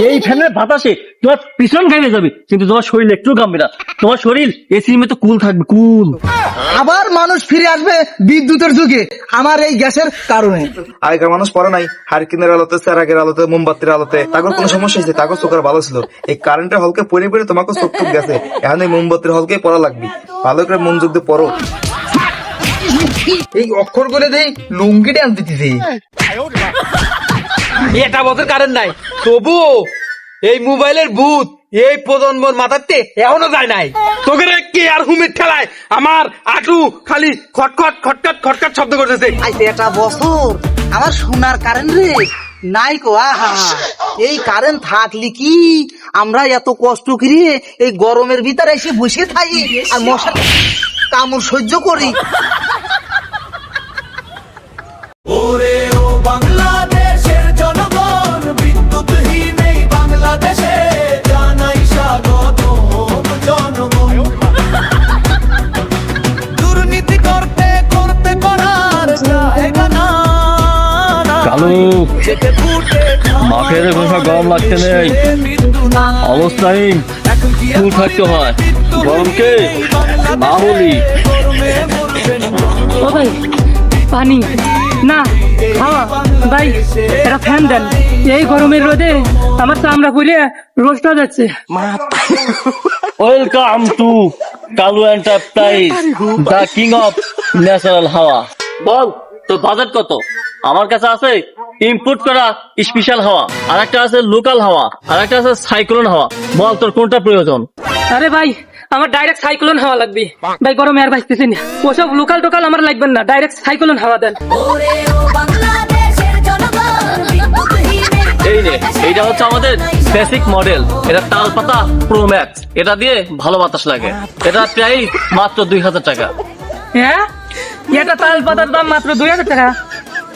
এই ফ্যানের বাতাসে তোমার পিছন ঘামে যাবে, কিন্তু তোমার শরীর একটু ঘামবে না। তোমার শরীর এসির মতো কুল থাকবে, কুল। আবার মানুষ ফিরে আসবে বিদ্যুতের যুগে আমার এই গ্যাসের কারণে। আগেকার মানুষ পড়ে নাই হারকিনের আলোতে, চেরাগের আলোতে, মোমবাতির আলোতে, তাদের কোনো সমস্যা হয়েছে, তাকে চোখের ভালো ছিল। এই কারেন্টের হলকে পড়ে পড়ে তোমাকে চোখ টুক গেছে, এখন এই মোমবাতির হলকে পড়া লাগবে। ভালো করে মনোযোগ দিয়ে পড়ো। এই অক্ষর করে দেই লুঙ্গি ডান্স দিতেছি। এটা বছর কারেন্ট নাই, তবু এই মোবাইলের ভূত এই প্রজন্মর মাথাতে এখনো যায় নাই। তোকে কে আর হুমির ঠেলায় আমার আটু খালি খটখট খটখট খটখট শব্দ করতেছে। এটা বছর আমার সোনার কারেন্ট রে নাই কো। আহা, এই কারেন্ট থাকলে কি আমরা এত কষ্ট করি এই গরমের ভিতরে এসে বসে থাকি আর মশার কামড় সহ্য করি। ওরে ও বাংলাদেশের জনগণ, বিদ্যুৎহীন এই বাংলাদেশে জানাই স্বাগতম জনগণ। দুর্নীতি করতে করতে করার জায়গা না, কালু মাঠের ঘোষা গরম লাগতে নেই, অবস্থায় চুল থাকতে হয়, গরমকে না বলি। ও ভাই পানি না হাওয়া ভাই, এটা ফ্যান দেন। এই গরমের রোদে আমার চামড়া পুড়ে রোস্ট হয়ে যাচ্ছে। Welcome to Kalu enterprise, the king of natural হাওয়া। বল তোর বাজেট কত? আমার কাছে আছে ইম্পোর্ট করা স্পেশাল হাওয়া, আর একটা আছে লোকাল হাওয়া, আর একটা আছে সাইক্লোন হাওয়া। বল তোর কোনটা প্রয়োজন? আরে ভাই আমার ডাইরেক্ট সাইক্লোন হাওয়া লাগবে ভাই, গরমে আর বাঁচতেছি না। ওসব লোকাল টোকাল আমার লাগবে না, ডাইরেক্ট সাইক্লোন হাওয়া দেন। ওরে ও বাংলাদেশের জনগণ, বিদ্যুৎহীন এই নে, এইটা হচ্ছে আমাদের বেসিক মডেল। এটা তালপাতা প্রো ম্যাক্স, এটা দিয়ে ভালো বাতাস লাগে। এটা প্রাইস মাত্র 2000 টাকা। হ্যাঁ, এটা তাল পাতার দাম মাত্র 2000 টাকা,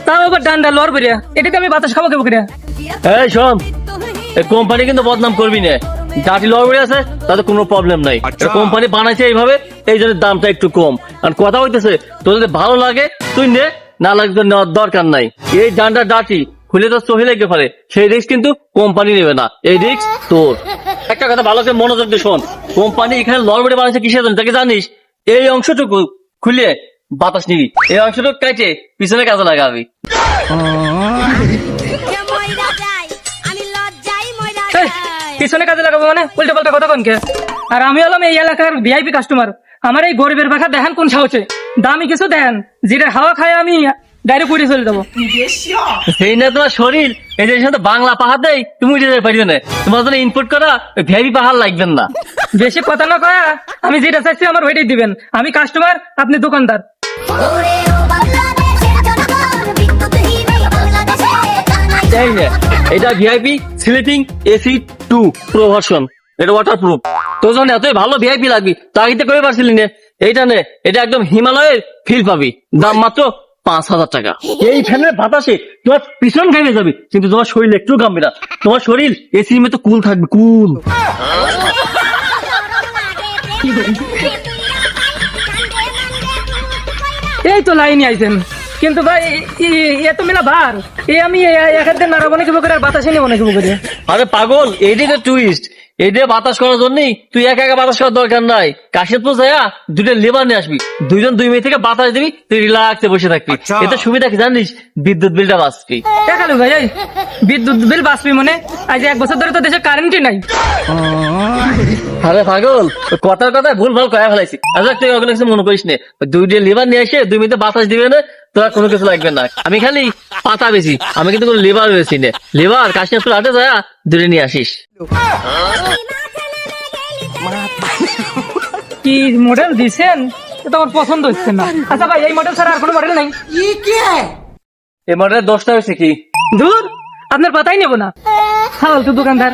তাও আবার ডান্ডা লড় বেরিয়া। এটাতে আমি বাতাস খাবো কেবো করে। এই শোন, এই কোম্পানি কিন্তু বদনাম করবি না। জাতি লড়ে আছে তাতে কোনো প্রবলেম নাই, কোম্পানি বানাইছে এইভাবে, এই জন্য দামটা একটু কম। আর কথা হইতেছে তোর যদি ভালো লাগে তুই নে, না লাগে তোর নেওয়ার দরকার নাই। এই ডান্ডা ডাটি খুলে তোর চোখে লেগে পারে, সেই রিস্ক কিন্তু কোম্পানি নেবে না, এই রিস্ক তোর। একটা কথা ভালো করে মনোযোগ দিয়ে শোন, কোম্পানি এখানে লড়বেড়ে বানাইছে কিসের জন্য তাকে জানিস? এই অংশটুকু খুলে বাতাস নিবি, এই অংশটুকু কাটে পিছনে কাজে লাগাবি। ময়রা যায়, আমি লজ্জায় ময়রা এই, যাই। পিছনে কাজে লাগাবো মানে উল্টা পাল্টা কথা কনকে? আর আমি হলাম এই এলাকার ভিআইপি কাস্টমার। আমার এই গরিবের বাসা দেখেন কোন সাহসে দামি কিছু দেন, যেটা হাওয়া খায় আমি ডাইরেক্ট উড়ে চলে যাবো। সেই না তোমার শরীর, এই যে সাথে বাংলা পাহাড় দেয় তুমি উঠে যেতে পারি না। তোমার জন্য ইনপুট করা ভেরি পাহাড় লাগবেন না। বেশি কথা না কয়া আমি যেটা চাইছি আমার ওইটাই দিবেন। আমি কাস্টমার, আপনি দোকানদার। ওরে ও বাংলাদেশের জনগণ, বিদ্যুৎহীন এই বাংলাদেশে জানাই এই নে, এটা VIP sleeping AC 2 pro version, এটা ওয়াটার প্রুফ। তোর জন্য এতই ভালো ভিআইপি লাগবি তা আগে করে পারছিলি নে। এইটা নে, এটা একদম হিমালয়ের ফিল পাবি, দাম মাত্র 5000 টাকা। এই ফ্যানের বাতাসে তোমার পিছন ঘামে যাবে, কিন্তু তোমার শরীর একটু ঘামবে না। তোমার শরীর এসির মতো কুল থাকবে, কুল। এই তো লাইনে আইছেন, কিন্তু ভাই এত মেলা ভার, এই আমি এক দিন নাড়াবো নাকি বকরে আর বাতাসে নেবো নাকি বকরে। আরে পাগল, এইটাই তো টুইস্ট। এই দিয়ে বাতাস করার জন্যই তুই একা একা বাতাস করার দরকার নাই। কাশিমপুর যাইয়া দুটো লেবার নিয়ে আসবি, দুইজন 2 মিনিট থেকে বাতাস দিবি, তুই রিল্যাক্সে বসে থাকবি। এতে সুবিধা কি জানিস? বিদ্যুৎ বিলটা বাঁচবি। দেখালো ভাই, এই বিদ্যুৎ বিল বাঁচবি মনে? আজ 1 বছর ধরে তো দেশে কারেন্টই নাই। আরে পাগল, কথার কথায় ভুল ভাল কয়া ফেলাইছি। আচ্ছা তুই ওগুলো কিছু মনে করিস নে, 2 লেবার নিয়ে এসে 2 মিনিটে বাতাস দিবে না, তোর কোনো কিছু লাগবে না। আমি খালি পাতা বেশি, আমি কিন্তু কোনো লেবার বেশি নে। লেবার কাশিমপুর হাটে যায় 2 নিয়ে আসিস। কি মডেল দিছেন এটা আমার পছন্দ হচ্ছে না। আচ্ছা ভাই, এই মডেল ছাড়া আর কোনো মডেল নাই? এই মডেলের 10টা হয়েছে কি? দূর, আপনার পাতাই নেবো না। ফালতু দোকানদার।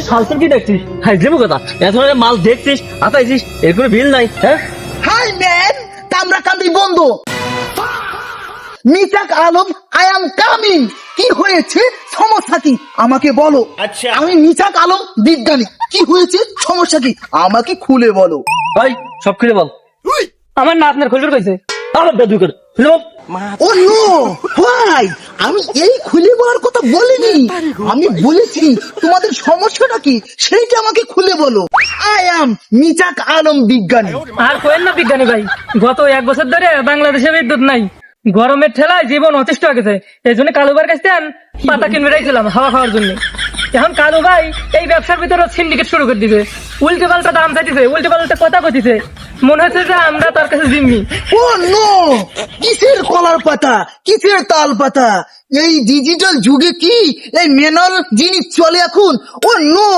ফালতু কি দেখছিস? হাই দেবো কথা, এত মাল দেখছিস আতাইছিস, এর কোনো বিল নাই। হ্যাঁ, হাই ম্যান, কামরা কান্দি বন্ধ। মিসাক আলম, আই এম কামিং। কি হয়েছে, সমস্যা কি আমাকে বলো। আমি মিসাক আলম বিজ্ঞানী, কি হয়েছে সমস্যা কি আমাকে খুলে বলো। ভাই সব খুলে বল। আমার না আপনার খুলবে কইছে। আমার দাদু করে খুলে বল। ও নো ভাই, আমি এই খুলে বলার কথা বলিনি, আমি বলেছি তোমাদের সমস্যাটা কি সেইটা আমাকে খুলে বলো। আই অ্যাম মিজাক আলম বিজ্ঞানী। আর কোয়েন না বিজ্ঞানী ভাই, গত 1 বছর ধরে বাংলাদেশে বিদ্যুৎ নাই, গরমের ঠেলায় জীবন অতিষ্ঠ হয়ে গেছে। এই জন্য কালুবার কাছ থেকে পাতা কিনে বেড়াইছিলাম হাওয়া খাওয়ার জন্য। এখন কালু ভাই এই ব্যবসার ভিতরে সিন্ডিকেট শুরু করে দিবে, উল্টে পাল্টা দাম চাইতেছে, উল্টে পাল্টা কথা কইতেছে, মনে হচ্ছে যে আমরা তার কাছে জিম্মি। ও নো, কিসের কলার পাতা, কিসের তাল পাতা? এই ডিজিটাল যুগে কি এই ম্যানুয়াল জিনিস চলে এখন? ও নো,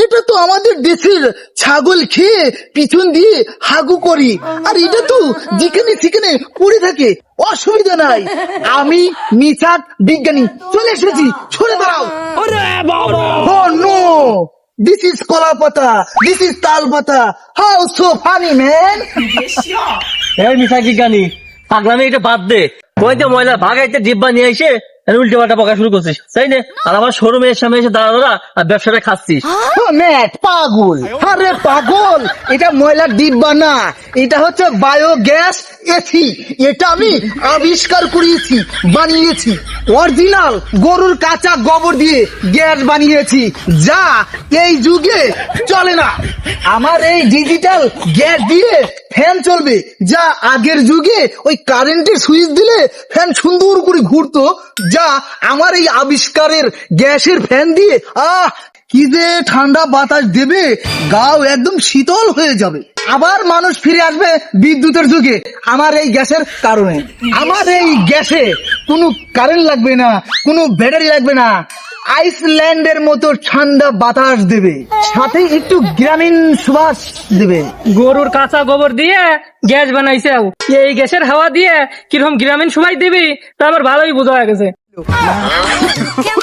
এটা তো আমাদের দেশের ছাগল খেয়ে পিছন দিয়ে হাগু করি, আর এটা তো যেখানে সেখানে পড়ে থাকে, অসুবিধা নাই। আমি মিজাক বিজ্ঞানী চলে এসেছি, সরে দাঁড়াও। ও নো, দিস ইজ কলা পাতা, দিস ইজ তাল পাতা। How so funny man. এই মিশা বিজ্ঞানী, পাগলামি এটা বাদ দে। কই যে ময়লা ভাগাইতে ডিব্বা নিয়ে এসে উল্টে পাল্টা বকা শুরু করছিস, তাই না? আর আমার শোরুমের সামনে এসে দাঁড়া আর ব্যবসাটা খাচ্ছিস। ম্যাট পাগল, আরে পাগল, এটা ময়লার ডিব্বা না, এটা হচ্ছে বায়োগ্যাস এসি। এটা আমি আবিষ্কার করেছি, বানিয়েছি। অরিজিনাল গরুর কাঁচা গোবর দিয়ে গ্যাস বানিয়েছি, যা এই যুগে চলে না। আমার এই ডিজিটাল গ্যাস দিয়ে ফ্যান চলবে, যা আগের যুগে ওই কারেন্টের সুইচ দিলে ফ্যান সুন্দর করে ঘুরতো, যা আমার এই আবিষ্কারের গ্যাসের ফ্যান দিয়ে কি যে ঠান্ডা বাতাস দেবে, গাও একদম শীতল হয়ে যাবে। আবার মানুষ ফিরে আসবে বিদ্যুতের যুগে আমার এই গ্যাসের কারণে। আমার এই গ্যাসে কোনো কারেন্ট লাগবে না, কোনো ব্যাটারি লাগবে না, আইসল্যান্ডের মতো ঠান্ডা বাতাস দেবে, সাথে একটু গ্রামীণ সুবাস দেবে। গরুর কাঁচা গোবর দিয়ে গ্যাস বানাইছে, এই গ্যাসের হাওয়া দিয়ে কিরকম গ্রামীণ সবাই দিবি তা আমার ভালোই বোঝা হয়ে গেছে।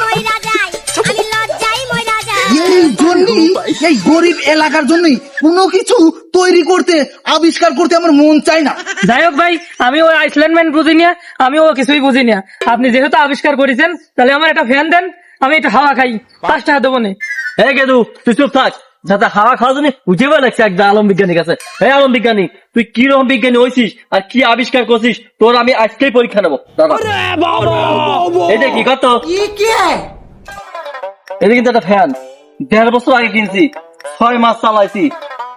ময়রা যায় আমি লজ্জায় ময়রা যায় এই জন্যই, এই গরিব এলাকার জন্যই কোনো কিছু তৈরি করতে, আবিষ্কার করতে আমার মন চায় না। যাই হোক ভাই, আমি ওই আইসল্যান্ডম্যান বুঝি না, আমি ও কিছুই বুঝি না। আপনি যেহেতু আবিষ্কার করেছেন, তাহলে আমার একটা ফ্যান দেন, আমি একটু হাওয়া খাই, 5 টাকা দেবো না। এই গেদু, তুই চুপ থাক। যাতে হাওয়া খাওয়ার জন্য উঠে লাগছে একদম আলম বিজ্ঞানীর কাছে। এই আলম বিজ্ঞানী, তুই কি রকম বিজ্ঞানী হয়েছিস আর কি আবিষ্কার করছিস, তোর আমি আজকেই পরীক্ষা নেবো। দাদা এটা কি কত? এটা কিন্তু একটা ফ্যান, 1.5 বছর আগে কিনছি, 6 মাস চালাইছি,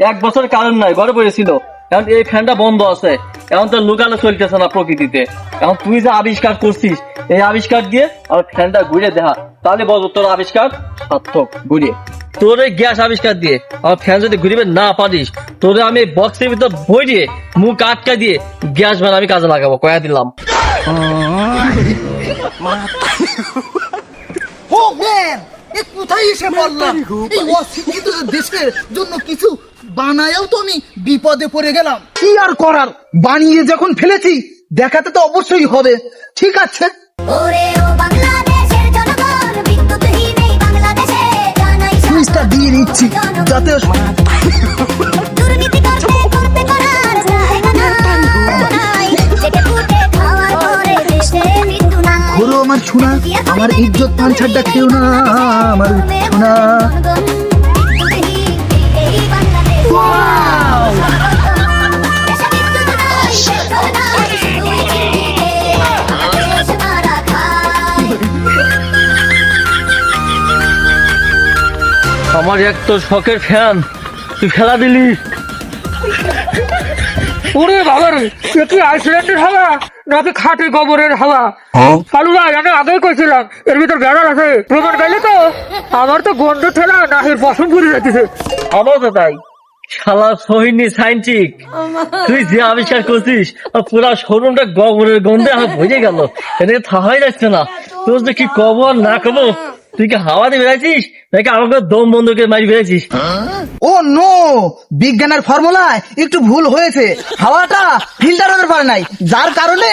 1 বছর কারেন্ট নাই, ঘরে পড়েছিল। এখন এই ফ্যানটা বন্ধ আছে, এখন তো লুকানো চলতেছে না প্রকৃতিতে। এখন তুই যে আবিষ্কার করছিস, এই আবিষ্কার দিয়ে আমার ফ্যানটা ঘুরে দেখা, তাহলে বল তোর আবিষ্কার সার্থক। ঘুরিয়ে তোর এই গ্যাস আবিষ্কার দিয়ে আমার ফ্যান যদি ঘুরিবে না পারিস, তোরে আমি বক্সের ভিতর বই দিয়ে মুখ আটকা দিয়ে গ্যাস ভ্যান আমি কাজে লাগাবো, কয়া দিলাম। ও ম্যান, এ কোথায় এসে বললাম? এই অশিক্ষিত দেশের জন্য কিছু বানায়ও তো আমি বিপদে পড়ে গেলাম। কি আর করার, বানিয়ে যখন ফেলেছি দেখাতে তো অবশ্যই হবে। ঠিক আছে, ওরে ও বাংলাদেশের জনগণ বিদ্যুৎহীন এই বাংলাদেশে জানাই সুইচটা দিয়ে নিচ্ছি যাতে দুর্নীতি করতে করার জায়গা নাই জেগে ফুটে খাওয়ার পরে দেশে মৃত্যু নাই ঘোরো আমার সোনা, আমার ইজ্জত পান ছাড়টা খেও না আমার সোনা। আমার এক তো শখের ফ্যান তুই ফেলা দিলি। ওরে বাবা রে, এ কি আইসল্যান্ডের হাওয়া নাকি খাঁটি গোবরের হাওয়া? কালু ভাই, আমি আগেই কইছিলাম এর ভিতর বেড়াল আছে, প্রমাণ গেলে তো আমার তো গন্ধ ঠেলা নাহির পছন্দ করে যাচ্ছে। আমার তো তাই, শালা সহিনী সাইন্টিক, তুই যে আবিষ্কার করছিস পুরা শোরুমটা গোবরের গন্ধে আমার ভরে গেল, এদিকে থাকাই যাচ্ছে না। তোর যে কি কব আর না কব, তুই কি হাওয়া দিয়ে বেড়াইছিস নাকি আমাকে দম বন্ধ করে মারি বেড়াইছিস? ও নো, বিজ্ঞানের ফর্মুলায় একটু ভুল হয়েছে, হাওয়াটা ফিল্টার হতে পারে নাই, যার কারণে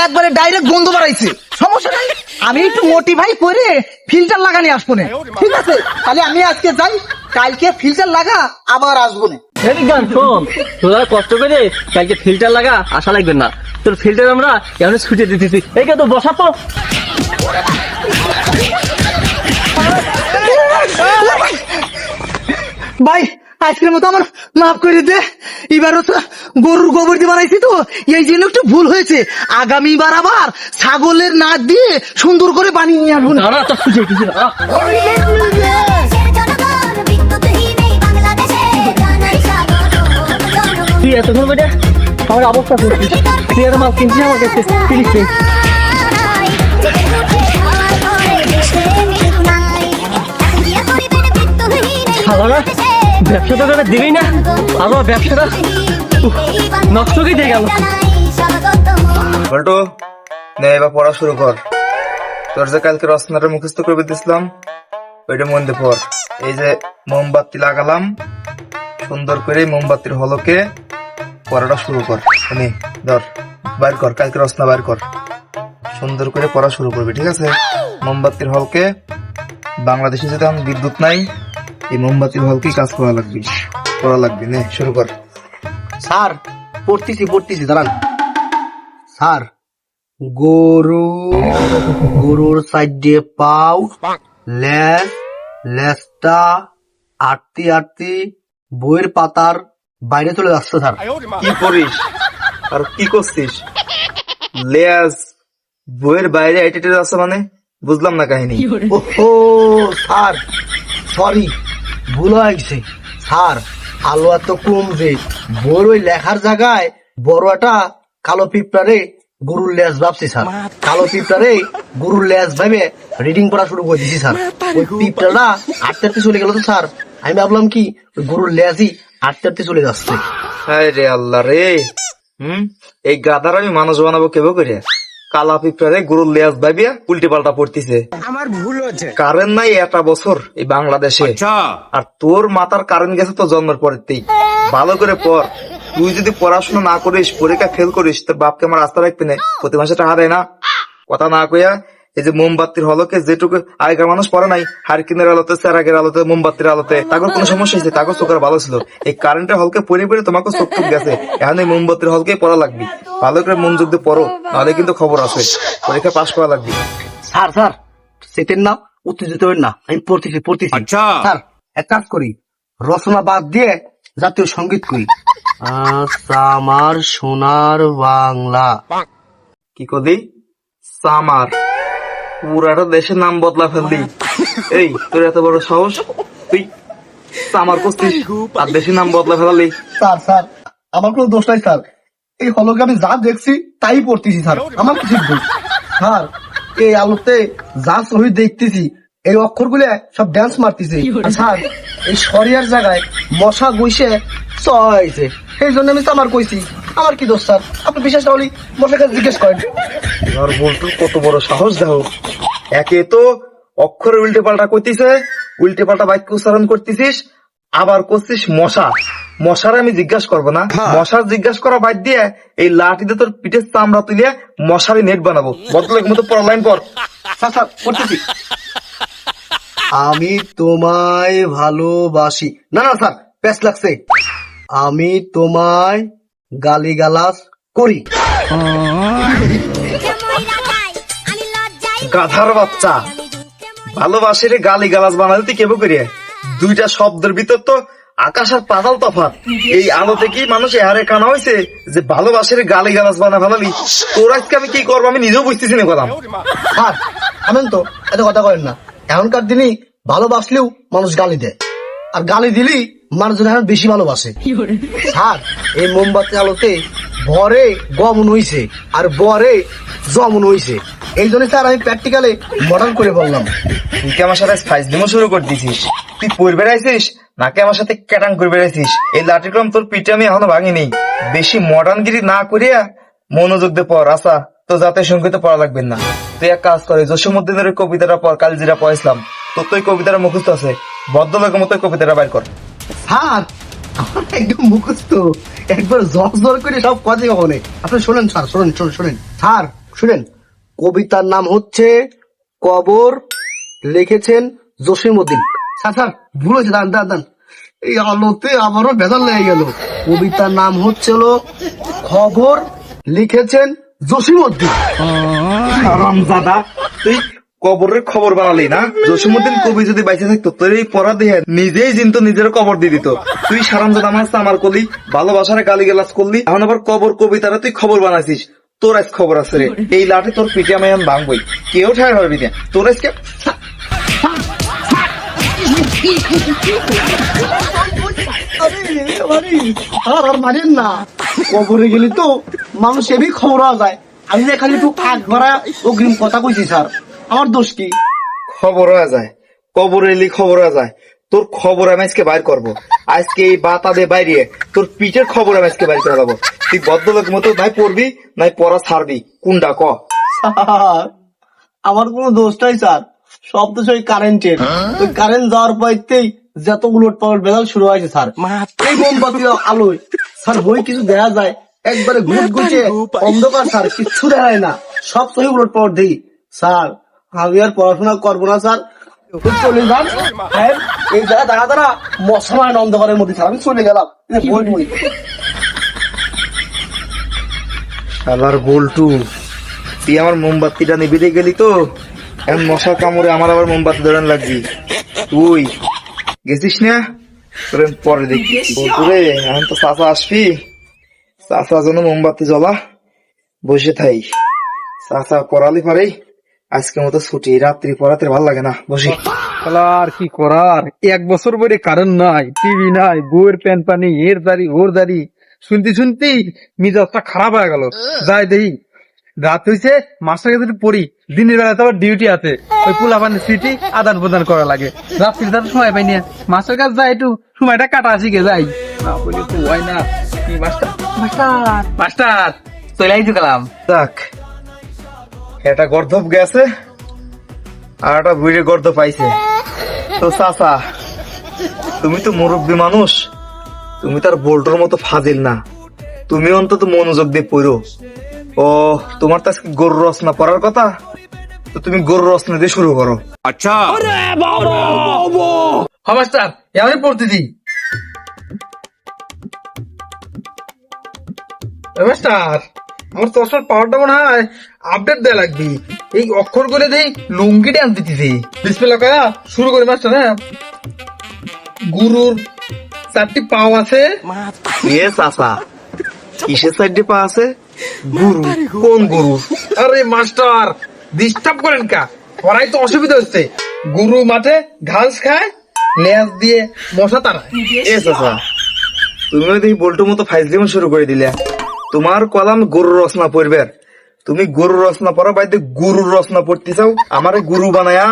একবারে ডাইরেক্ট গন্ধ বাড়াইছে। সমস্যা নাই, আমি একটু মোটিফাই করে ফিল্টার লাগানি আসবো না। ঠিক আছে, তাহলে আমি আজকে যাই, কালকে ফিল্টার লাগা আবার আসবো না। এই বিজ্ঞান শোন, তোরা কষ্ট করে কালকে ফিল্টার লাগা, আশা লাগবে না, তোর ফিল্টার আমরা এমন ছুটে দিতেছি। এই তো বসা তো। ভাই আজকের মতো আমার মাফ করে দে। এবারও তো গরুর গোবর দিয়ে বানাইছি তো, এই জন্য একটু ভুল হয়েছে। আগামীবার আবার ছাগলের নাক দিয়ে সুন্দর করে বানিয়ে নিয়ে আসবো। না তো খুঁজে কিছু না দেশের জনগণ বিদ্যুৎহীন এই বাংলাদেশে জানাই স্বাগত জনগণ তুই এতক্ষণ বেটা আমার অবস্থা করছিস, তুই এত মাল কিনছিস আমার কাছে, তিরিশ দিন নাই জেগে উঠে খাওয়ার পরে দেশে মিল নাই এখন দিয়ে করিবেন বিদ্যুৎহীন এই সালারা ব্যবসা তো করে দিবি না, আমার ব্যবসাটা নষ্ট কি দিয়ে গেল। জানাই স্বাগত বল্টু নে এবার পড়া শুরু কর। তোর যে কালকে রচনাটা মুখস্থ করে দিয়েছিলাম ওইটা মন দিয়ে পড়। এই যে মোমবাতি লাগালাম, সুন্দর করে মোমবাতির হলকে পড়াটা শুরু কর। নে ধর বাইর কর, কালকে রচনা বাইর কর, সুন্দর করে পড়া শুরু করবি, ঠিক আছে? মোমবাতির হলকে, বাংলাদেশে যেটা এখন বিদ্যুৎ নাই, এই মোমবাতির হলকেই কাজ করা লাগবে, পড়া লাগবে। নে শুরু কর। স্যার পড়তেছি দাঁড়ান। স্যার গরু, গরুর সাইডে পাও, লেজ, লেজটা আটতি আটতি বইয়ের পাতার বাইরে চলে যাচ্ছে স্যার। কি করিস আর কি করছিস? লেজ বইয়ের বাইরে এটেটে আছে মানে বুঝলাম না কাহিনী। ও স্যার সরি, ভুল হয়ে গেছে স্যার। আলো এত কম যে বড় ওই লেখার জায়গায় বড় একটা কালো পিঁপড়ারে গরুর লেজ ভাবছি স্যার। কালো পিঁপড়ারে গরুর লেজ ভাবে রিডিং পড়া শুরু করে দিছি স্যার। ওই পিঁপড়াটা আটতে আটতে চলে গেল তো স্যার, আমি ভাবলাম কি ওই গরুর লেজই আটতে আটতে চলে যাচ্ছে। হায় রে আল্লাহ রে, এই গাদার আমি মানুষ বানাবো কেব করে? কালা পিঁপড়ারে গরুর লেজ ভাবিয়া উল্টে পাল্টা পড়তিছে। আমার ভুল হচ্ছে, কারেন্ট নাই একটা বছর এই বাংলাদেশে, আর তোর মাথার কারেন্ট গেছে তো জন্মের পরেতেই। ভালো করে পড়, তুই যদি পড়াশোনা না করিস, পরীক্ষা ফেল করিস, তোর বাপকে আমার রাস্তা রাখবি না, প্রতি মাসে টাকা দেয় না। কথা না কইয়া এই যে মোমবাতির হলকে যেটুকু আগেকার মানুষ পড়ে নাই, হারকিনের আলোতে, চেরাগের আলোতে, মোমবাতির আলোতে, তাকে কোনো সমস্যা হয়েছে, তাকে চোখের ভালো ছিল। এই কারেন্টের হলকে পড়ে পড়ে তোমাকে চোখ টুক গেছে, এখন এই মোমবাতির হলকেই পড়া লাগবে। ভালো করে মনোযোগ দিয়ে পড়ো, নাহলে কিন্তু খবর আছে, পরীক্ষা পাশ করা লাগবে। স্যার স্যার সেটের না, উত্তেজিত হবেন না, আমি পড়তেছি। স্যার এক কাজ করি, রচনা বাদ দিয়ে জাতীয় সঙ্গীত করি। আচ্ছা আমার সোনার বাংলা। কি কদি সামার, পুরাটা দেশের নাম বদলা ফেললি। এই তোর এত বড় সাহস, তুই সামার করছিস আর দেশের নাম বদলা ফেলালি? স্যার স্যার আমার কোনো দোষ নাই স্যার, এই হলকে আমি যা দেখছি তাই পড়তেছি স্যার, আমার কিছু দোষ। স্যার এই আলোতে যা ছবি দেখতেছি, এই অক্ষরগুলো সব ড্যান্স মারতেছে। আর স্যার এই সরিয়ার জায়গায় মশা বসে চয়েছে, সেই জন্য আমি আমার কইছি। আমার কি দোষ স্যার? আপনি বিশেষ হলে মশার কাছে জিজ্ঞেস করেন। এবার বলতো কত বড় সাহস দেখো, একে তো অক্ষরের উল্টে পাল্টা করতেছে, উল্টে পাল্টা বাক্য উচ্চারণ করতেছিস, আবার করছিস মশা। মশার আমি জিজ্ঞাসা করবো না? মশার জিজ্ঞাসা করা বাদ দিয়ে এই লাঠিতে তোর পিঠের চামড়া তুলিয়ে মশারি নেট বানাবো। বদলের মতো পড়া লাইন পর। স্যার স্যার পড়তেছি। আমি তোমায় ভালোবাসি, না না স্যার প্যাস লাগছে। আমি তোমায় গালিগালাজ করি। গাধার বাচ্চা, ভালোবাসিরে গালি গালাজ বানালে তুই কেবো করিয়ে? দুইটা শব্দের ভিতর তো আকাশ আর পাতাল তফাৎ। এই আলোতে কি মানুষ এহারে কানা হয়েছে যে ভালোবাসিরে গালি গালাজ বানা ফেলালি? তোর আজকে আমি কি করবো আমি নিজেও বুঝতেছি না কথা। স্যার আমেন তো এত কথা করেন না, এখনকার দিনে ভালোবাসলেও মানুষ গালি দেয়, আর গালি দিলেই মানুষজন এখন বেশি ভালোবাসে। স্যার এই মোমবাতি আলোতে ভরে গমন হইছে আর বরে জমন হইছে, এই জন্য স্যার আমি প্র্যাকটিক্যালে মডেল করে বললাম। তুই কি আমার সাথে ফাইজলিমো শুরু করে দিছিস? তুই পড়ে বেড়াইছিস নাকি আমার সাথে ক্যাটাং করে বেড়াইছিস? এই লাঠিক্রম তোর পিঠে আমি এখনো ভাঙিনি। বেশি মডার্নগিরি না করিয়া মনোযোগ দিয়ে পড়। আচ্ছা তো জাতীয় সঙ্গীতে পড়া লাগবে না, তুই এক কাজ করে জসীমউদ্দিনের ওই কবিতাটা পড়, কাল যেটা পড়াইছিলাম। তোর তো ওই কবিতাটা মুখস্থ আছে, ভদ্রলোকের মতো কবিতাটা বাইর কর। স্যার আমার একদম মুখস্থ, একবার জর করে সব কথা কখনে। আপনি শোনেন স্যার, শোনেন স্যার শুনেন। কবিতার নাম হচ্ছে কবর, লিখেছেন জসীমউদ্দিন। স্যার স্যার ভুল হয়েছে, দান এই আলোতে আমারও ভেজাল লেগে গেল। কবিতার নাম হচ্ছিল খবর, লিখেছেন জসীমউদ্দিন। হারামজাদা, তুই কবরের খবর বানালি না? জসিমুদ্দিন কবি যদি বাইসে থাকতো তোর এই পড়া দিয়ে নিজেই জিনতো নিজের কবর দিয়ে দিত। তুই সারামজাদা মাছ আমার করলি, ভালোবাসার গালিগালাজ করলি, এখন আবার কবর কবিতারা তুই খবর বানাইছিস। তোর আজ খবর আছে রে, এই লাঠি তোর পিঠে আমি এখন ভাঙবই, কেউ ঠায় পারবি না। তোর আজকে আর মারেন না, কবরে গেলি তো মানুষ এমনি খবর পাওয়া যায়। আমি না খালি একটু আগ ভরা অগ্রিম কথা কইছি স্যার, আমার দোষ কি? খবর হয়ে যায়, কবর এলি খবর হয়ে যায়। তোর খবর আমি আজকে বাইর করবো। আজকে এই বাতা দিয়ে বাইরে তোর পিঠের খবর আমি আজকে বাইর করে দেবো। তুই বদ্ধলোক মতো নাই পড়বি নাই পড়া ছাড়বি, কোনটা ক? স্যার আমার কোনো দোষ নাই স্যার, সব তো সেই কারেন্টের। ওই কারেন্ট যাওয়ার পরতেই যত উলট পালট বেদাল শুরু হয়েছে স্যার। এই মোমবাতি আলোয় স্যার বই কিছু দেখা যায়, একবারে ঘুট ঘুটে অন্ধকার স্যার, কিচ্ছু দেখায় না, সব সহি উলট পালট দেই। স্যার আমি আর পড়াশোনা করবো না স্যার, চলে যান। হ্যাঁ, এই জায়গা দাঁড়া দাঁড়া মশামায় অন্ধকারের মধ্যে স্যার, আমি চলে গেলাম। বই বই শালার বল্টু, তুই আমার মোমবাতিটা নিভিতে গেলি তো, এখন মশা কামড়ে আমার আবার মোমবাতি ধরান লাগবি। তুই গেছিস না, তোর আমি পরে দেখি। বল্টু রে, এখন তো চাচা আসবি, চাচার জন্য মোমবাতি জ্বলা, বসে থাই। চাচা পড়ালি পারে, আজকে মতো ছুটি, রাত্রি পড়াতে ভালো লাগে না, বসি। আর কি করার, 1 বছর পরে কারেন্ট নাই, টিভি নাই, বউয়ের প্যান্ট পানি, এর দাড়ি ওর দাড়ি, শুনতে শুনতেই মিজাজটা খারাপ হয়ে গেল। যাই দেখি রাত হইছে, মাস্টার কাছে পড়ি, দিনের বেলা তো আবার ডিউটি আছে, ওই পোলাপান সিটি আদান প্রদান করা লাগে, রাত্রি তার সময় পাই না, মাস্টার কাছে যাই একটু সময়টা কাটা আসি গে যাই না, বলি তো হয় না। কি মাস্টার মাস্টার মাস্টার চলে আইছি কালাম। দেখ, এটা গর্ধব গেছে আর একটা বুড়ে গর্ধ পাইছে। তো চাচা, তুমি তো মুরব্বী মানুষ, তুমি তার বোল্টোর মতো ফাজিল না, তুমি অন্তত মনোযোগ দিয়ে পড়ো। ও তোমার তো আজকে গরুর রচনা পড়ার কথা, তো তুমি গরুর রচনা দিয়ে শুরু করো। হ্যাঁ মাস্টার, এমনি পড়তেছি। মাস্টার আমার চশমার পাওয়ারটা মনে হয় আপডেট দেয়া লাগবে, এই অক্ষর করে দেই লুঙ্গি ডান্স দিতেছি। বিসমিল্লাহ কয়া শুরু করি মাস্টার। হ্যাঁ, গুরুর 4টি পাও আছে। এ চাচা, কিসের সাইডে পা আছে? গুরু? কোন গুরু? আরে মাস্টার ডিস্টার্ব করেন কা, পড়াই তো অসুবিধা হচ্ছে। গুরু মাঠে ঘাস খায়, লেজ দিয়ে মশা তাড়ায়। এ চাচা, তুমিও দেখি বল্টুর মতো ফাইজলিমো শুরু করে দিলে। তোমার কলাম গরুর রচনা পড়বে, তুমি গরুর রচনা পড়া বাইতে গুরুর রচনা পড়তে চাও, আমারে গুরু বানায়া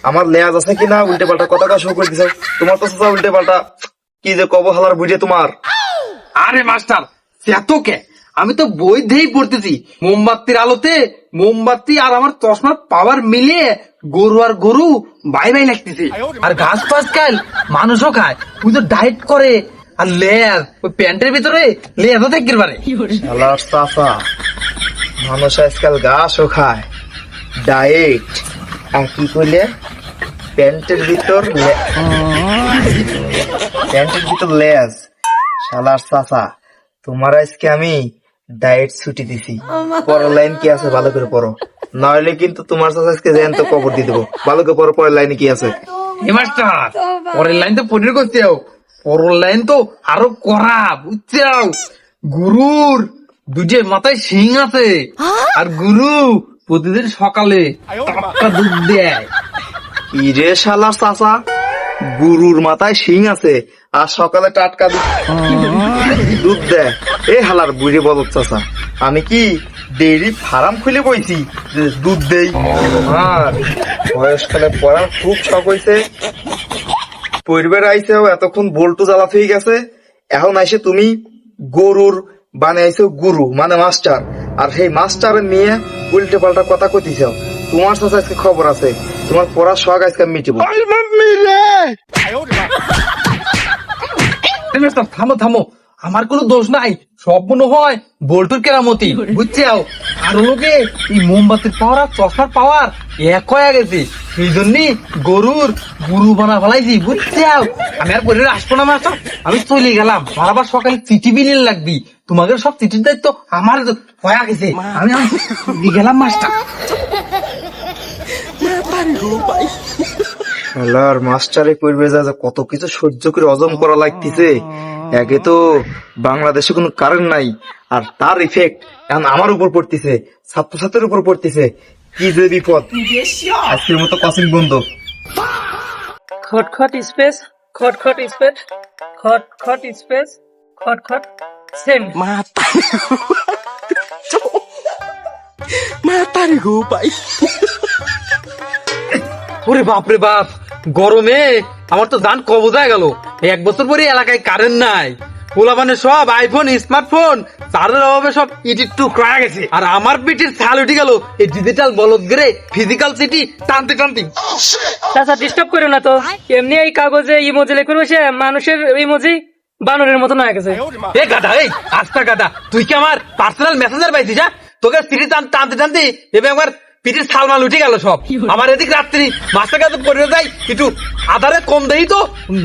আমার লেজ আছে কিনা উল্টে পাল্টা কথা শুরু করে দিছাও। তোমার তো চাচা উল্টে পাল্টা কি যে কব হালার বুঝে তোমার। আরে মাস্টার কে, আমি তো বই দিয়েই পড়তেছি, মোমবাতির আলোতে মোমবাতি আর আমার চশমার পাওয়ার মিলিয়ে গরু আর গরু বাই বাই লাগতেছে। আর ঘাস ফাস খায়, মানুষও খায়, ওই তো ডায়েট করে। আর লেজ ওই প্যান্টের ভিতরে লেজও দেখতে পারে। শালার চাচা, মানুষ আজকাল ঘাসও খায়, ডায়েট আর কি করলে প্যান্টের ভিতর লেজ। শালার চাচা, তোমার আজকে আমি ডায়েট ছুটি দিছি, পরের লাইন কি আছে ভালো করে পড়ো, নইলে কিন্তু তোমার চাচা আজকে জ্যান্ত কবর দিয়ে দেবো। ভালো করে পড়ো, পরের লাইনে কি আছে। এ মাস্টার পরের লাইন তো পড়ে করতে, পরের লাইন তো আরো করা, বুঝছো? গুরুর 2 মাথায় শিং আছে, আর গুরু প্রতিদিন সকালে টাটকা দুধ দেয়। ইরে শালার চাচা, গুরুর মাথায় শিং আছে আর সকালে টাটকা দুধ দেয়? এ হালার বুড়ি বলত চাচা, আমি কি ডেইরি ফার্ম খুলে বইছি যে দুধ দেই? আর বয়সকালে পড়ার খুব শখ হয়েছে, পরিবার আইসে এতক্ষণ বল্টু জ্বালা হয়ে গেছে, এখন আইসে তুমি গরুর বানাইছো গুরু মানে মাস্টার, আর সেই মাস্টারের নিয়ে উল্টে পাল্টা কথা কইতেছ। তোমার সাথে আজকে খবর আছে, তোমার পড়ার শখ আজকে মিটিব। থামো থামো, আমার কোনো দোষ নাই, সব মনে হয় বল্টুর কেরামতি, বুঝছো? আর লোকে এই মোমবাতির পাওয়ার আর চশমার পাওয়ার এক হয়ে গেছে, সেই জন্যই গরুর গুরু বানা ফেলাইছি, বুঝছো? আমি আর পরে আসবো না মাস্টার, আমি চলে গেলাম। আর আবার সকালে চিঠি বিলিয়ে লাগবি, তোমাদের সব চিঠির দায়িত্ব আমার হয়ে গেছে, আমি গেলাম মাস্টার। আল্লাহর মাস্টারে পড়বে যা যা কত কিছু সহ্য করে হজম করা লাগতেছে। একে তো বাংলাদেশে কোনো কারেন্ট নাই, আর তার ইফেক্ট এখন আমার উপর পড়তেছে, ছাত্রছাত্রীর উপর পড়তেছে। কি যে বিপদ! আজকের মতো কোচিং বন্ধ। খটখট স্পেস খটখট স্পেস খটখট স্পেস খটখট সেম। ওরে বাপ রে বাপ, গরমে আমার তো দান কবজ হয়ে গেল। 1 বছর পরে এলাকায় কারেন্ট নাই, পোলাপানে সব আইফোন স্মার্টফোন, চার্জের অভাবে সব ইটি টুক রয়ে গেছে। আর আমার পিঠের ছাল উঠে গেল এই ডিজিটাল বলদ গেরে ফিজিক্যাল সিটি টানতে টানতে। চাচা ডিস্টার্ব করো না তো, এমনি এই কাগজে ইমোজি লিখে বসে মানুষের ইমোজি বানরের মতন হয়ে গেছে। এ গাধা, এই আস্তা গাধা, তুই কি আমার পার্সোনাল মেসেঞ্জার পাইছিস? তোকে সিটি টানতে টানতে এবার আমার পিঠের ছাল মাল উঠে গেল সব। আমার এদিক রাত্রি মাস্টার কাছে পড়ে যাই, একটু আধারে কম দেই তো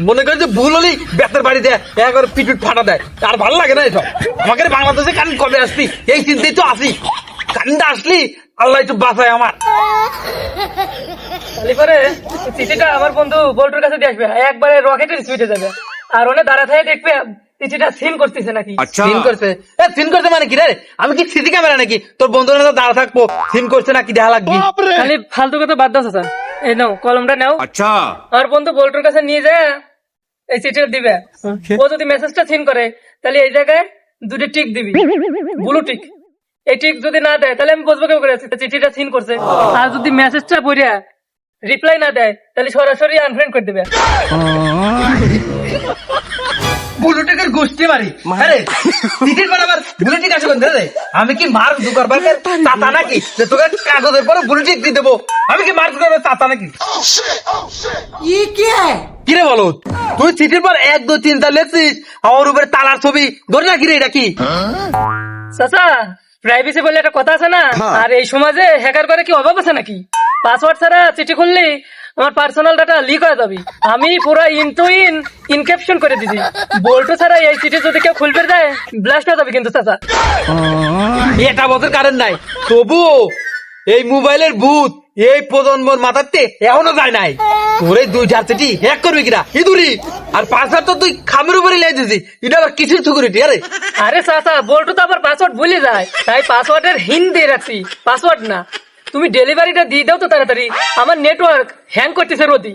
মনে করে যে ভুল হলেই বেতের বাড়ি দেয়, একবার পিঠ ফাটা দেয়। আর ভালো লাগে না এসব। আমাকে বাংলাদেশে কারেন্ট কবে আসছি এই চিন্তাই তো আসি। কারেন্ট আসলি আল্লাহ একটু বাঁচায় আমার। তাহলে পরে চিঠিটা আমার বন্ধু বল্টুর কাছে দিয়ে আসবে, একবারে রকেটের স্পিডে যাবে। আর ওনে দাঁড়া থেকে দেখবে চিঠিটা সিন করতেছে নাকি। সিন করছে? সিন করছে মানে কি রে? আমি কি সিসি ক্যামেরা নাকি তোর বন্ধুর দাঁড়া থাকবো? সিন করছে নাকি দেখা লাগবে? খালি ফালতু কথা বাদ দাও চাচা, এই নাও কলমটা নাও। আর বন্ধু বল্টুর কাছে নিয়ে যায় এই চিঠিটা দিবে। ও যদি মেসেজটা সিন করে তাহলে এই জায়গায় 2টি টিক দিবি, ব্লু টিক। এই টিক যদি না দেয় তাহলে আমি বুঝবো কেউ করে চিঠিটা সিন করছে। আর যদি মেসেজটা পড়িয়া রিপ্লাই না দেয় তাহলে সরাসরি আনফ্রেন্ড করে দিবে। বুলুটিকের গোষ্ঠী মারি। আরে চিঠির পর আবার বুলুটিক আসে কোন রে? আমি কি মার দুকারবার চাতা নাকি যে তোকে কাগজের পরে বুলুটিক দিয়ে দেবো? আমি কি মার দুকারবার চাতা নাকি? কি রে বলো, তুই চিঠির পর 1 2 3 4 লেখছিস, আমার উপরে তালার ছবি ধরে নাকি রে? এটা কি? চাচা প্রাইভেসি বলে একটা কথা আছে না, আর এই সমাজে হ্যাকার করে কি অভাব আছে নাকি? পাসওয়ার্ড ছাড়া চিঠি খুললে আমার পার্সোনাল ডাটা লিক হয়ে যাবে। আমি পুরো ইন টু ইন ইনক্রিপশন করে দিছি। বল্টু ছাড়া এই চিঠি যদি কেউ খুলবে যায় ব্লাস্ট হয়ে যাবে কিন্তু চাচা। এটা বছর কারেন্ট নাই, তবু এই মোবাইলের ভূত এই প্রজন্মর মাথাতে এখনো যায় নাই। তোরে 2-4 চিঠি হ্যাক করবি কিনা ইঁদুরি? আর পাসওয়ার্ড তো তুই খামের উপরে লাই দিছি, এটা আবার কিসের সিকিউরিটি? আরে আরে চাচা বল্টু তো আবার পাসওয়ার্ড ভুলে যায়, তাই পাসওয়ার্ডের হিন্ট দিয়ে রাখছি, পাসওয়ার্ড না। তুমি ডেলিভারিটা দিয়ে দাও তো তাড়াতাড়ি, আমার নেটওয়ার্ক হ্যাং করতেছে রোদি।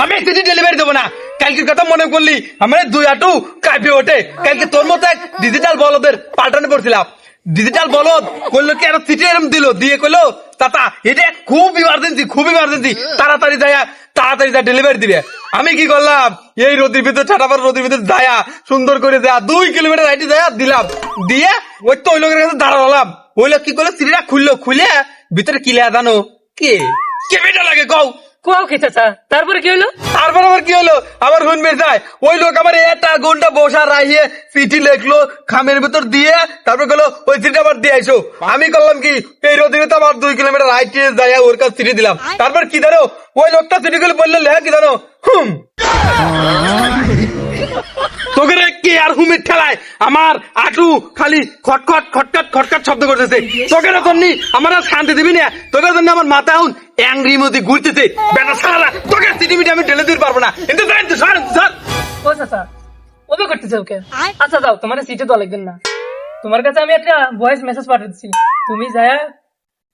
আমি চিঠি ডেলিভারি দেবো না। কালকের কথা মনে করলি আমার 2 হাঁটু কাঁপে ওঠে। কালকে তোর মতো এক ডিজিটাল বলদের পাল্টানে পড়ছিলাম। ডিজিটাল বলদ করলো কি, আর চিঠি এরম দিল, দিয়ে কইলো চাচা এটা খুব ইমার্জেন্সি, তাড়াতাড়ি যা ডেলিভারি দিবে। আমি কি করলাম, এই রোদির ভিতর ছাটাবার রোদির ভিতর যায়া সুন্দর করে যা 2 কিলোমিটার হাইটে যায়া দিলাম, দিয়ে ওই তো ওই লোকের কাছে দাঁড়ালাম। ওই লোক কি করলো, চিঠিটা খুলে ভিতরে কি লেখা জানো? কে বেটা লাগে কও? কোয়াও কি চাচা, তারপরে কি হলো? তারপর আবার কি হলো, আবার শুনবে যায় ওই লোক আমার 1 ঘন্টা বসা রাখিয়ে চিঠি লিখলো খামের ভিতর দিয়ে, তারপর গেলো ওই চিঠি আবার দিয়ে আইসো। আমি করলাম কি, এই রোদিনে তো আমার 2 কিলোমিটার হাইটে যাই ওর কাছে চিঠি দিলাম। তারপর কি জানো, ওই লোকটা চিঠি গুলো বললে লেখা কি জানো? তোকে কে আর হুমির ঠেলায় আমার আটু খালি খটখট শব্দ করতেছে। তোকে জন্য আমার আর শান্তি দিবি না, তোকে জন্য আমার মাথা এখন অ্যাংরি মধ্যে ঘুরতেছে। বেটা সারা তোকে চিঠি মিটি আমি ঢেলে দিতে পারবো না। কিন্তু ও চাচা ওবে করতেছে ওকে। আচ্ছা যাও, তোমার সিটে তো লাগবেন না। তোমার কাছে আমি একটা ভয়েস মেসেজ পাঠিয়েছি, তুমি যায়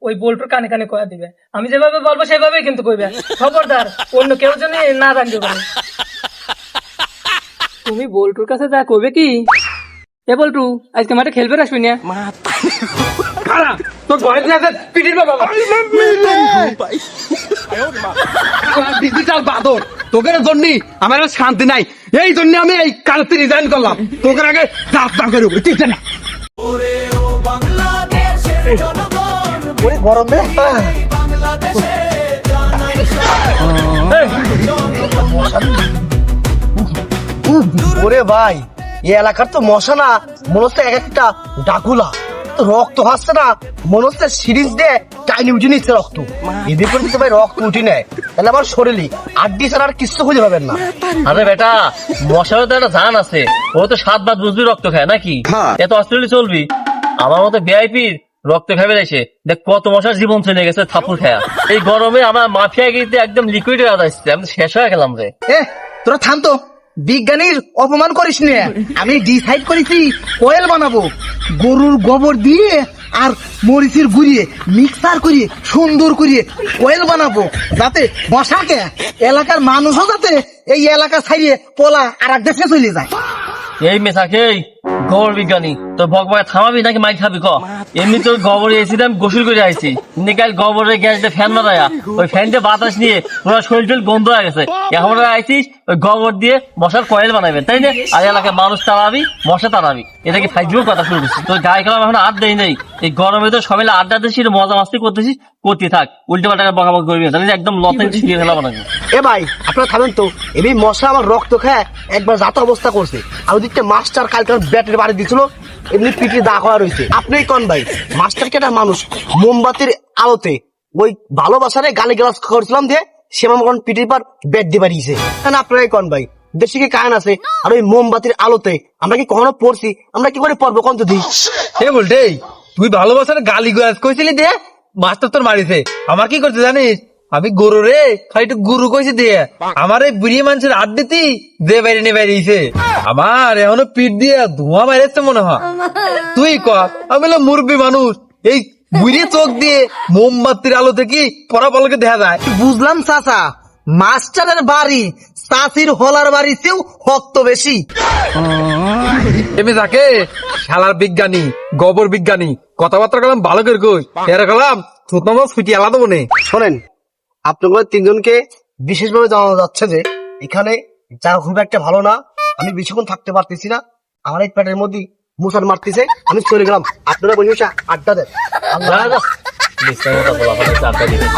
ওই বল্টুর কানে কানে কয়া দিবে। আমি যেভাবে বলবো সেভাবে কিন্তু কইবে, খবরদার অন্য কেউ যেন না জানতে পারে। তুমি বল্টুর কাছে যা কইবে কি, এ বল্টু আজকে মাঠে খেলবে আসবি না? তোর ভয়েস মেসেজ পিটির বাবা ডিজিটাল বাদর, তোকে জন্য আমার আর শান্তি নাই। এই জন্য আমি এই কালকে রিজাইন করলাম। তোকে আগে রাস্তা করে ঠিক না ওরে ও বাংলাদেশের জনগণ, ওই গরমে বাংলাদেশে জানাই ওরে ভাই, এই এলাকার তো মশা না মনে হচ্ছে এক একটা ডাকুলা। রক্ত হাসছে না মনে হচ্ছে সিরিজ দিয়ে টাইনি উঠে নিচ্ছে রক্ত। এদের করে যদি ভাই রক্ত উঠে নেয় তাহলে আমার শরীরে আড্ডি ছাড়া আর কিছু খুঁজে পাবেন না। আরে বেটা, মশারও তো একটা জান আছে, ও তো 7 ভাত বুঝবি রক্ত খায় নাকি? এত অস্ট্রেলিয়া চলবি? আমার মতো ভিআইপির রক্ত খাবে এসে দেখ কত মশার জীবন চলে গেছে থাপুর খেয়া। এই গরমে আমার মাফিয়া গিয়ে একদম লিকুইড হয়ে আসছে, আমি শেষ হয়ে গেলাম রে। এ তোরা থাম তো, বিজ্ঞানীর অপমান করিস না। আমি ডিসাইড করেছি কয়েল বানাবো, গরুর গোবর দিয়ে আর মরিচের গুঁড়িয়ে মিক্সার করিয়ে সুন্দর করিয়ে কয়েল বানাবো, যাতে মশাকে এলাকার মানুষও যাতে এই এলাকা ছাড়িয়ে পোলা আর এক দেশে চলে যায়। এই মেশাকে গোবর বিজ্ঞানী তোর বকবকে থামাবি নাকি মাইক খাবি ক? এমনি তোর গোবরে এসেছিলাম গোসল করে আসছি, নিকাল গোবরের গ্যাস দিয়ে ফ্যান মারায়া ওই ফ্যান দিয়ে বাতাস নিয়ে পুরো শরীর টরীর গন্ধ হয়ে গেছে। এখন আইছিস ওই গোবর দিয়ে মশার কয়েল বানাবে তাই না? আর এলাকায় মানুষ তাড়াবি, মশা তাড়াবি, এটা কি ফাইজিও কথা শুরু করছিস? তোর গায়ে কালাম এখন আর দেয় নেই। এই গরমে তো সবাই আড্ডা দিচ্ছিস, মজা মাস্তি করতেছিস, করতে থাক, উল্টে পাল্টা বকাবকি করবি না, তাহলে একদম লতাই ছিঁড়ে ফেলা বানাবি। এ ভাই আপনারা থামেন তো, এমনি মশা আমার রক্ত খায় একবার যাতা অবস্থা করছে। আর ওদিকটা মাস্টার কালকে ব্যাটের বাড়ি দিছিল, এমনি পিঠে দা করা রয়েছে। আপনি কোন ভাই মাস্টার কেটা মানুষ মোমবাতির আলোতে ওই ভালোবাসারে গালি গালাজ করছিলাম দিয়ে সে আমার পিঠের পর ব্যাট দিয়ে বাড়িয়েছে। আপনারাই কোন ভাই দেশে কি কায়ন আছে? আর ওই মোমবাতির আলোতে আমরা কি কখনো পড়ছি? আমরা কি করে পড়বো কোন যদি? এ বলতে তুই ভালোবাসার গালি গালাজ কইছিলি দিয়ে মাস্টার তোর মারিছে। আমার কি করছে জানিস? আমি গরু রে খালি একটু গুরু কইছি দিয়ে আমার এই বুড়ি মানুষের আড দিতি যে বাইরে নিয়ে বেরিয়েছে। আমার এখনো পিঠ দিয়ে ধোঁয়া বাইরেছে মনে হয়। তুই ক আমি মুরব্বী মানুষ, এই বুড়ি চোখ দিয়ে মোমবাতির আলো থেকে পরাপলকে দেখা যায়। বুঝলাম চাচা, মাস্টারের বাড়ি চাষির হলার বাড়িতেও হক্ত বেশি। এমনি যাকে শালার বিজ্ঞানী গোবর বিজ্ঞানী কথাবার্তা গেলাম ভালো করে কই এরা গেলাম সুতরাং ছুটি আলাদা মনে। শোনেন, আপনাদের তিনজনকে বিশেষভাবে জানানো যাচ্ছে যে এখানে যারা খুব একটা ভালো না, আমি বেশিক্ষণ থাকতে পারতেছি না, আমার এই পেটের মধ্যে মুসার মারতেছে, আমি চলে গেলাম। আপনারা বসে বসে আড্ডা দেন। আল্লাহ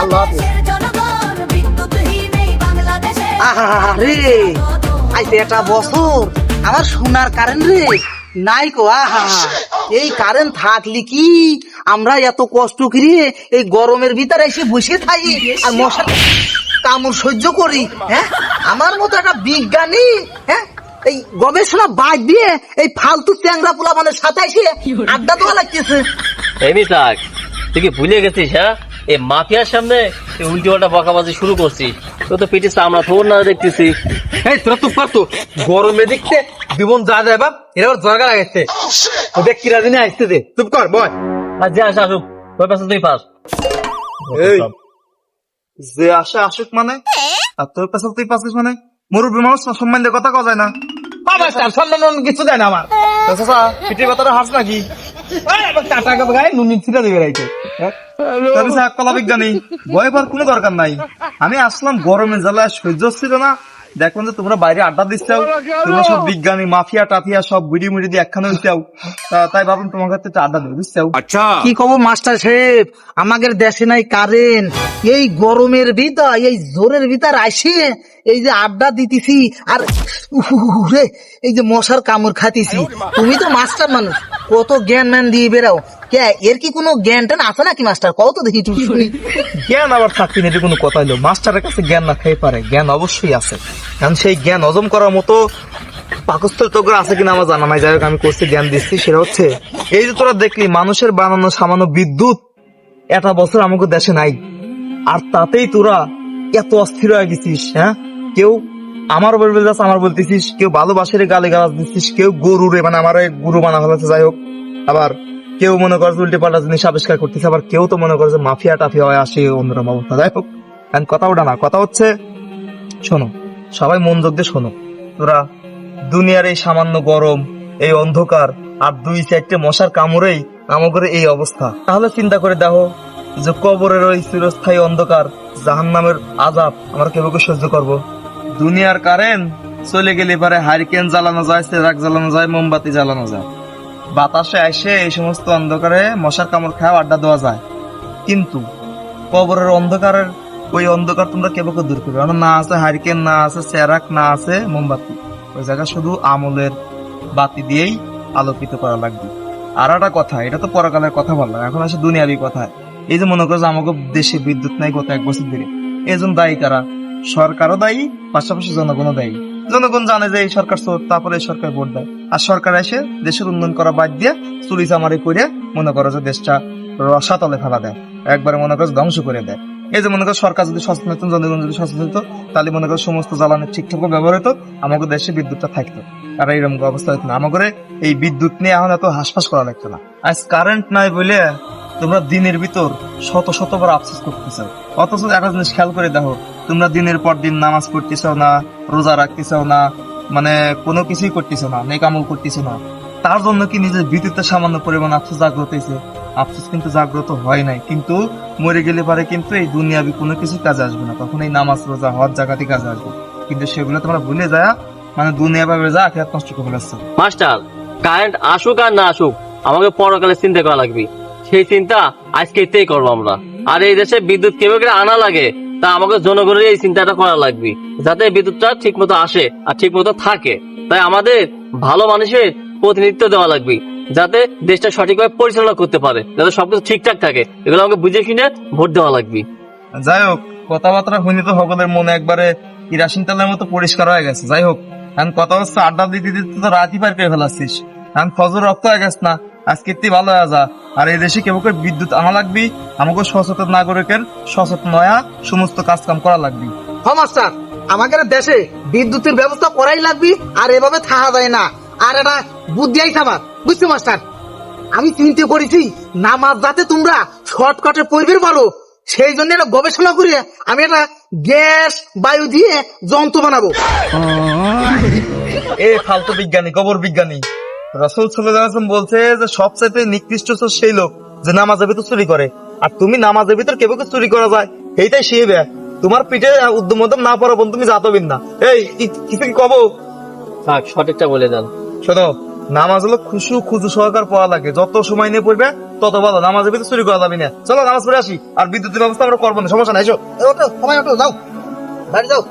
আল্লাহ হাফেজ। জনগণ বিদ্যুৎহীন এই বাংলাদেশে আরে আইতে একটা বছর আমার সোনার কারেন্ট রে নাই কো। এই কারেন্ট থাকলে কি আমরা এত কষ্ট করিয়ে এই গরমের ভিতরে এসে বসে থাকি আর মশার কামড় সহ্য করি? হ্যাঁ, আমার মতো একটা বিজ্ঞানী হ্যাঁ এই গবেষণা বাদ দিয়ে এই ফালতু চ্যাংরা পোলা মানে সাথে এসে আড্ডা দেওয়া লাগতেছে। এমনি থাক, তুই কি ভুলে গেছিস? হ্যাঁ, এই মাফিয়ার সামনে উল্টি পাল্টা বকাবাজি শুরু করছিস, তোর তো পেটে চামড়া থোর না দেখতেছি। এই তোরা তো পারতো গরমে দেখতে জীবন যা যায় বাপ, এরা আবার জগা লাগাইছে ওদের কিরা দিনে আসতে দে। চুপ কর বয়। আর যে আসে আসুক, তোর কাছে তুই পাস। এই যে আসে আসুক মানে, আর তোর কাছে তুই পাচ্ছিস মানে? মুরব্বী মানুষ না, সম্মান দিয়ে কথা কওয়া যায় না? বাবা স্যার সম্মান কিছু দেয় না আমার। চাচা পিঠের কথাটা হাস নাকি? টাটা গায়ে নুন ছিটা দেবে রাইতে। কলা বিজ্ঞানী ভয় পাওয়ার কোনো দরকার নাই। আমি আসলাম গরমে জ্বালায় সহ্য ছিল না, দেখলাম যে তোমরা বাইরে আড্ডা দিচ্ছাও, তোমরা সব বিজ্ঞানী মাফিয়া টাফিয়া সব বুড়ি মুড়ি দিয়ে একখানে হইছাও, তাই ভাবলাম তোমার কাছে একটু আড্ডা দেবো, বুঝছাও? কি কব মাস্টার সাহেব, আমাদের দেশে নাই কারেন্ট, এই গরমের ভিতর এই জোরের ভিতর আসে এই যে আড্ডা দিতেছি আর রে এই যে মশার কামড় খাতিছি। তুমি তো মাস্টার মানুষ, কত জ্ঞান ম্যান দিয়ে বেরাও, কে এর কি কোনো জ্ঞান টান আছে নাকি মাস্টার? কত দেখি তুমি শুনি। জ্ঞান আবার থাকবি না, এটা কোনো কথা হইলো? মাস্টারের কাছে জ্ঞান না খাই পারে, জ্ঞান অবশ্যই আছে, কারণ সেই জ্ঞান হজম করার মতো পাকস্থল তো আছে কিনা আমার জানা নাই। যাই হোক, আমি করছি জ্ঞান দিচ্ছি, সেটা হচ্ছে এই যে তোরা দেখলি মানুষের বানানো সামান্য বিদ্যুৎ এটা বছর আমাকে দেশে নাই, আর তাতেই তোরা এত অস্থির হয়ে গেছিস। হ্যাঁ, কেউ আমার বলবে আমার বলতেছিস, কেউ ভালোবাসার গালি গালাজ দিচ্ছিস, কেউ গরুরে মানে আমার গুরু বানা ফেলেছে। যাই হোক, আবার কেউ মনে করে উল্টে পাল্টা জিনিস আবিষ্কার করতেছে, আবার কেউ তো মনে করে যে মাফিয়া টাফিয়া হয়ে আসে অন্যরকম অবস্থা। যাই হোক, কথা ওটা না, কথা হচ্ছে শোনো, সবাই মনোযোগ দিয়ে শোনো। তোরা দুনিয়ার এই সামান্য গরম, এই অন্ধকার আর 2-4টে মশার কামড়েই আমাদের এই অবস্থা, তাহলে চিন্তা করে দেখো যে কবরের ওই চিরস্থায়ী অন্ধকার জাহান্নামের আযাব আমরা কেবল সহ্য করব? দুনিয়ার কারেন্ট চলে গেলে পারে হারিকেন জ্বালানো যায়, চেরাক জ্বালানো যায়, মোমবাতি জ্বালানো যায়, বাতাসে এসে এই সমস্ত অন্ধকারে মশার কামড় খাওয়া আড্ডা দেওয়া যায়, কিন্তু কবরের অন্ধকারের ওই অন্ধকার তোমরা কেবল দূর করবে না আছে হারিকেন, না আছে চেরাক, না আছে মোমবাতি, ওই জায়গা শুধু আমলের বাতি দিয়েই আলোকিত করা লাগবে। আর একটা কথা, এটা তো পরকালের কথা বললাম, এখন আসে দুনিয়াবি কথা। এই যে মনে করো যে আমাকে দেশে বিদ্যুৎ নাই গত 1 বছর ধরে, এই জন্য দায়ী কারা? সরকারও দায়ী, পাশাপাশি জনগণও দায়ী। জনগণ জানে যে এই সরকার চোর, তারপরে এই সরকার ভোট দেয়। আর সরকার এসে দেশের উন্নয়ন করা বাদ দিয়ে চুরি চামারি করে মনে করো যে দেশটা রসাতলে ফেলা দেয়, একবারে মনে করো ধ্বংস করে দেয়। এই যে মনে করো সরকার যদি সচেতন হতো, জনগণ যদি সচেতন হতো, তাহলে মনে করো সমস্ত জ্বালানি ঠিকঠাক ব্যবহার হতো, আমাদের দেশে বিদ্যুৎটা থাকতো। আর এইরকম অবস্থা হতো না। আমাদের এই বিদ্যুৎ নিয়ে এখন এত হাসপাস করা লাগতো না। আজ কারেন্ট নাই বলে তোমরা দিনের ভিতর শত শতবার আফসোস করতেছ। অথচ একটা জিনিস খেয়াল করে দেখো, তোমরা দিনের পর দিন নামাজ পড়তেছ না, রোজা রাখতেছ না, মানে কোনো কিছুই করতেছ না, নেক আমল করতেছ না। তার জন্য কি নিজের বিদ্যুতের সামান্য পরিমাণ আফসোস জাগ্রত হয়েছে? আফসোস কিন্তু জাগ্রত হয় নাই। কিন্তু মরে গেলে পারে কিন্তু এই দুনিয়াবি কোনো কিছু কাজে আসবে না, তখন এই নামাজ রোজা হজ জায়গাতে কাজে আসবে। কিন্তু সেগুলো তোমরা ভুলে যায় মানে দুনিয়া ভাবে যা আখিরাত নষ্ট করে ফেলেছে। মাস্টার, কারেন্ট আসুক আর না আসুক, আমাকে পরকালে চিন্তা করা লাগবে। সেই চিন্তা আজকেই করবো আমরা। আর এই দেশে বিদ্যুৎ কিভাবে করে আনা লাগে তা আমাকে জনগণের এই চিন্তাটা করা লাগবে, যাতে বিদ্যুৎটা ঠিক মতো আসে আর ঠিক মতো থাকে। তাই আমাদের ভালো মানুষের প্রতিনিধিত্ব দেওয়া লাগবে, যাতে দেশটা সঠিকভাবে পরিচালনা করতে পারে, যাতে সবকিছু ঠিকঠাক থাকে। এগুলো আমাকে বুঝে কিনে ভোট দেওয়া লাগবে। যাই হোক, কথাবার্তা শুনি তো সকলের মনে একবারে কিরাসিন তেলের মতো পরিষ্কার হয়ে গেছে। যাই হোক, এখন কথা হচ্ছে আড্ডা দিতে দিতে তো রাতই পার করে ফেলাচ্ছিস। এখন ফজর রক্ত হয়ে গেছে না, আজকে তুই ভালো হয়ে যা। আর এই দেশে কেউ বিদ্যুৎ আনা লাগবি, আমাকে সচেতন নাগরিকের সচেতন হয়ে সমস্ত কাজ কাম করা লাগবে। মাস্টার, আমাদের দেশে বিদ্যুতের ব্যবস্থা করাই লাগবে, আর এভাবে থাকা যায় না। আর এটা বুদ্ধি আইছে আমার, বুঝছো মাস্টার? আমি চিন্তা করেছি নামাজ যাতে তোমরা শর্টকাটে পড়বে বলো, সেই জন্য একটা গবেষণা করে আমি একটা গ্যাস বায়ু দিয়ে যন্ত্র বানাবো। এ ফালতু বিজ্ঞানী, গোবর বিজ্ঞানী। রাসূল সাল্লাল্লাহু আলাইহি ওয়াসাল্লাম বলছে যে সবচাইতে নিকৃষ্ট চোর সেই লোক যে নামাজের ভিতর চুরি করে। আর তুমি নামাজের ভিতর কেবল চুরি করা যায় এইটাই শিখবে। তোমার পিঠে উদ্যম না পড়া বন্ধু তুমি যাতবিন না। এই কিছু কি কব? থাক, সঠিকটা বলে দেন। শোনো, নামাজ হলো খুজু সহকার পড়া লাগে, যত সময় নিয়ে পড়বে তত ভালো। নামাজের ভিতর চুরি করা যাবে না। চলো নামাজ পড়ে আসি, আর বিদ্যুতের ব্যবস্থা আমরা করবো না, সমস্যা নাই। এসো, ওঠো, সময় ওঠো, যাও বাড়ি যাও।